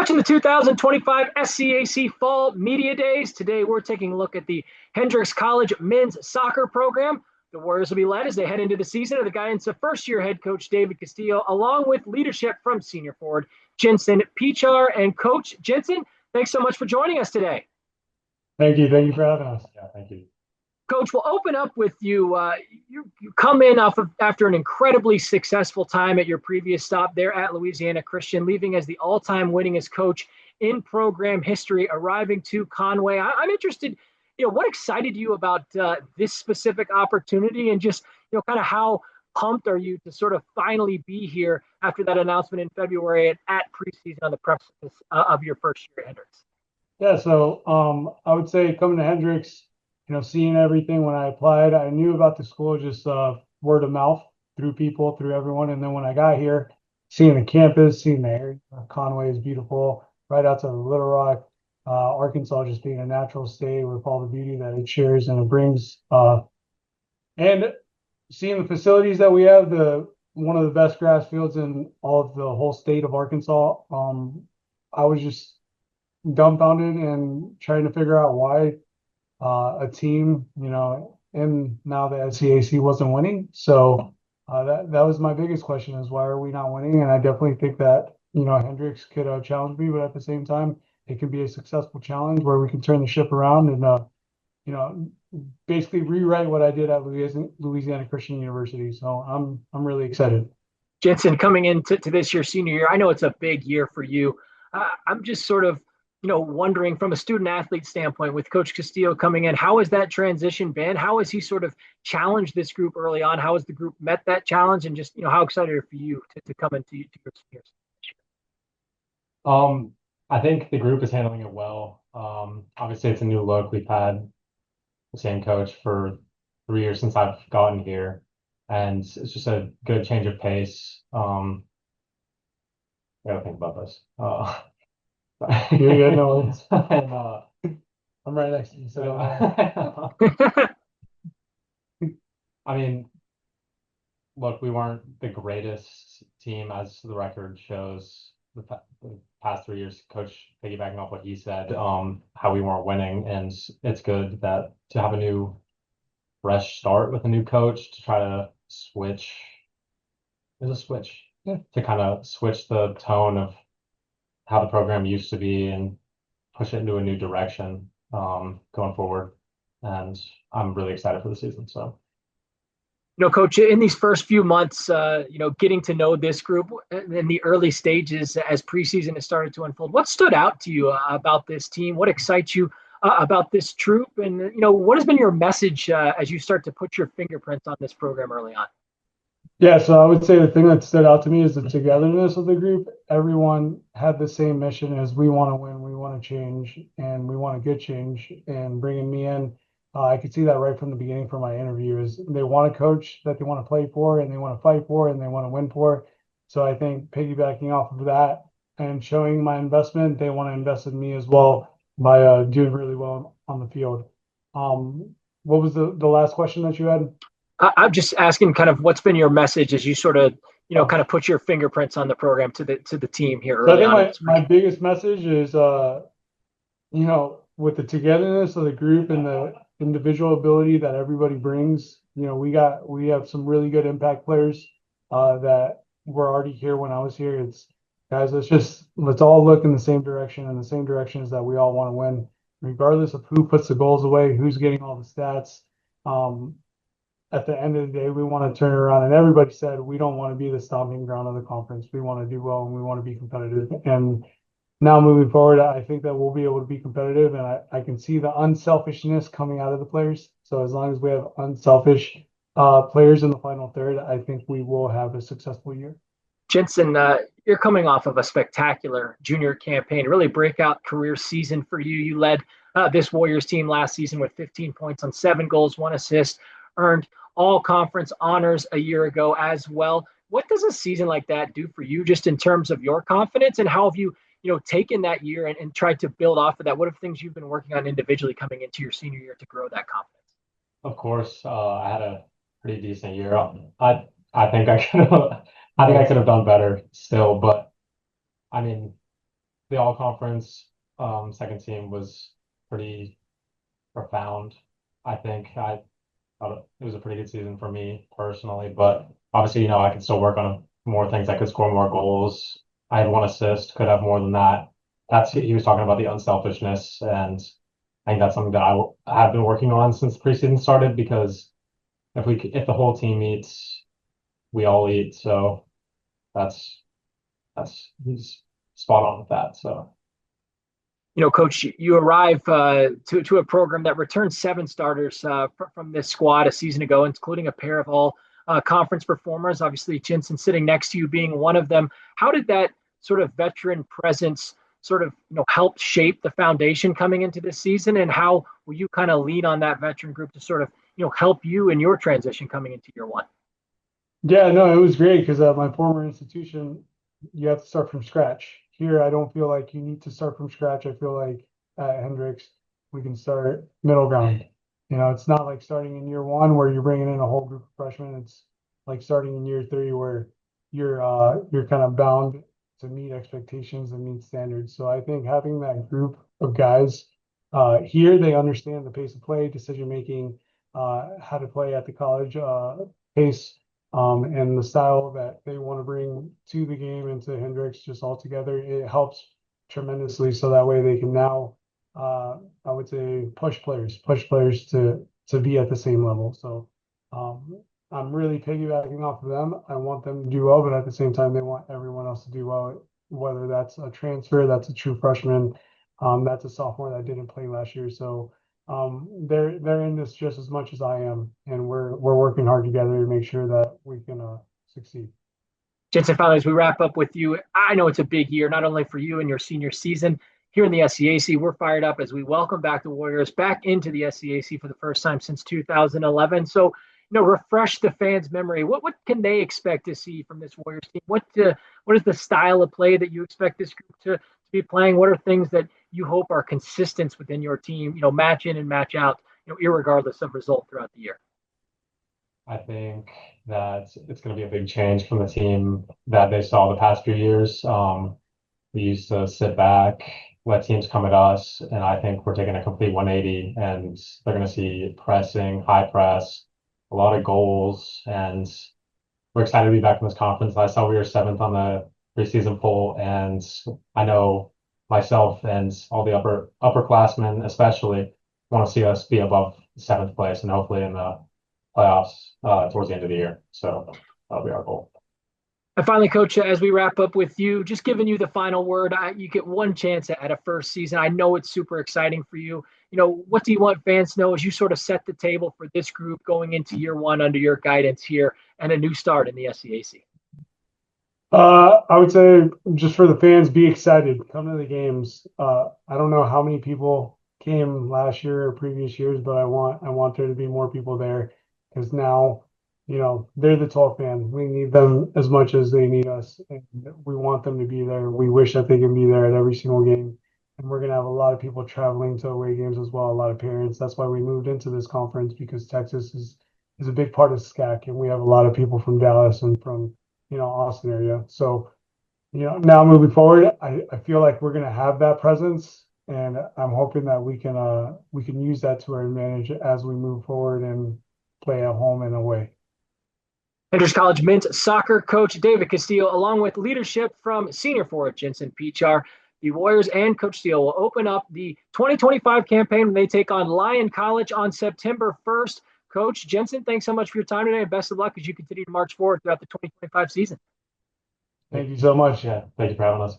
watching the 2025 SCAC Fall Media Days. Today, we're taking a look at the Hendrix College men's soccer program. The Warriors will be led as they head into the season under the guidance of first-year head coach David Castillo, along with leadership from senior forward Jensen Pechar. And Coach Jensen, thanks so much for joining us today. Thank you. Thank you for having us. Yeah, thank you. Coach, we'll open up with you. You come in after an incredibly successful time at your previous stop there at Louisiana Christian, leaving as the all-time winningest coach in program history, arriving to Conway. I'm interested, what excited you about this specific opportunity, and just, kind of how pumped are you to sort of finally be here after that announcement in February at preseason on the precipice of your first year at Hendrix? Yeah, so I would say coming to Hendrix, seeing everything when I applied, I knew about the school just word of mouth through people, through everyone. And then when I got here, seeing the campus, seeing the area, Conway is beautiful, right outside of Little Rock, Arkansas just being a natural state with all the beauty that it shares and it brings. And seeing the facilities that we have, one of the best grass fields in all of the whole state of Arkansas, I was just dumbfounded and trying to figure out why a team, and now the SCAC wasn't winning. So that was my biggest question, is why are we not winning? And I definitely think that, Hendrix could challenge me, but at the same time, it can be a successful challenge where we can turn the ship around and, basically rewrite what I did at Louisiana Christian University. So I'm really excited. Jensen, coming into this year, senior year, I know it's a big year for you. I'm just sort of, wondering from a student athlete standpoint, with Coach Castillo coming in, how has that transition been? How has he sort of challenged this group early on? How has the group met that challenge? And just, how excited are you to come into your seniors? I think the group is handling it well. Obviously it's a new look. We've had the same coach for 3 years since I've gotten here, and it's just a good change of pace. I gotta think about this. You're good, no worries. And, I'm right next to you, so I mean, look, we weren't the greatest team, as the record shows. The past 3 years, Coach, piggybacking off what he said, how we weren't winning, and it's good that to have a new, fresh start with a new coach to try to switch. There's a switch. Yeah. To kind of switch the tone of how the program used to be and push it into a new direction going forward. And I'm really excited for the season. So, Coach, in these first few months, getting to know this group in the early stages as preseason has started to unfold, what stood out to you about this team? What excites you about this troop? And, what has been your message as you start to put your fingerprints on this program early on? Yeah, so I would say the thing that stood out to me is the togetherness of the group. Everyone had the same mission: as we want to win, we want to change, and we want a good change. And bringing me in, I could see that right from the beginning for my interview. Is they want a coach that they want to play for, and they want to fight for, and they want to win for. So I think piggybacking off of that and showing my investment, they want to invest in me as well by doing really well on the field. What was the last question that you had? I'm just asking kind of what's been your message as you sort of, kind of put your fingerprints on the program to the team here early on. I think my biggest message is, with the togetherness of the group and the individual ability that everybody brings, we have some really good impact players that were already here when I was here. It's guys, let's all look in the same direction, and the same direction is that we all want to win, regardless of who puts the goals away, who's getting all the stats. At the end of the day, we want to turn it around. And everybody said, we don't want to be the stomping ground of the conference. We want to do well, and we want to be competitive. And now moving forward, I think that we'll be able to be competitive. And I can see the unselfishness coming out of the players. So as long as we have unselfish players in the final third, I think we will have a successful year. Jensen, you're coming off of a spectacular junior campaign, really breakout career season for you. You led this Warriors team last season with 15 points on 7 goals, 1 assist, earned all conference honors a year ago as well. What does a season like that do for you, just in terms of your confidence, and how have you, taken that year and tried to build off of that? What are things you've been working on individually coming into your senior year to grow that confidence? Of course, I had a pretty decent year. I think I could have done better still, but I mean, the all-conference second team was pretty profound. I think I thought it was a pretty good season for me personally, but obviously, I could still work on more things. I could score more goals. I had 1 assist, could have more than that. He was talking about the unselfishness, and I think that's something that I have been working on since the preseason started, because if the whole team eats, we all eat. So that's he's spot on with that. So. Coach, you arrive to a program that returned 7 starters from this squad a season ago, including a pair of all conference performers. Obviously, Jensen sitting next to you being one of them. How did that sort of veteran presence sort of help shape the foundation coming into this season, and how will you kind of lean on that veteran group to sort of help you in your transition coming into year one? Yeah, no, it was great because at my former institution, you have to start from scratch. Here, I don't feel like you need to start from scratch. I feel like at Hendrix, we can start middle ground. It's not like starting in year 1 where you're bringing in a whole group of freshmen. It's like starting in year 3 where you're kind of bound to meet expectations and meet standards. So I think having that group of guys here, they understand the pace of play, decision making, how to play at the college pace. And the style that they want to bring to the game and to Hendrix just all together, it helps tremendously. So that way they can now, I would say, push players to be at the same level. So I'm really piggybacking off of them. I want them to do well, but at the same time, they want everyone else to do well, whether that's a transfer, that's a true freshman, that's a sophomore that didn't play last year. So they're in this just as much as I am, and we're working hard together to make sure that we can succeed. Jensen, finally, as we wrap up with you, I know it's a big year, not only for you and your senior season here in the SCAC. We're fired up as we welcome back the Warriors back into the SCAC for the first time since 2011. So, refresh the fans' memory. What can they expect to see from this Warriors team? What is the style of play that you expect this group to be playing? What are things that you hope are consistent within your team, match in and match out, irregardless of result throughout the year? I think that it's going to be a big change from the team that they saw the past few years. We used to sit back, let teams come at us, and I think we're taking a complete 180, and they're going to see pressing, high press, a lot of goals, and we're excited to be back in this conference. I saw we were 7th on the preseason poll, and I know myself and all the upperclassmen especially want to see us be above 7th place and hopefully in the playoffs towards the end of the year. So that'll be our goal. And finally, Coach, as we wrap up with you, just giving you the final word, you get one chance at a first season. I know it's super exciting for you. What do you want fans to know as you sort of set the table for this group going into year 1 under your guidance here and a new start in the SCAC? I would say just for the fans, be excited. Come to the games. I don't know how many people came last year or previous years, but I want there to be more people there because now, they're the 12th man. We need them as much as they need us, and we want them to be there. We wish that they can be there at every single game. And we're going to have a lot of people traveling to away games as well, a lot of parents. That's why we moved into this conference, because Texas is a big part of SCAC, and we have a lot of people from Dallas and from Austin area. So, now moving forward, I feel like we're going to have that presence, and I'm hoping that we can use that to our advantage as we move forward and play at home and away. Hendrix College men's soccer coach David Castillo, along with leadership from senior forward Jensen Pechar, the Warriors and Coach Steele will open up the 2025 campaign when they take on Lyon College on September 1st. Coach Jensen, thanks so much for your time today, and best of luck as you continue to march forward throughout the 2025 season. Thank you so much. Yeah, thank you for having us.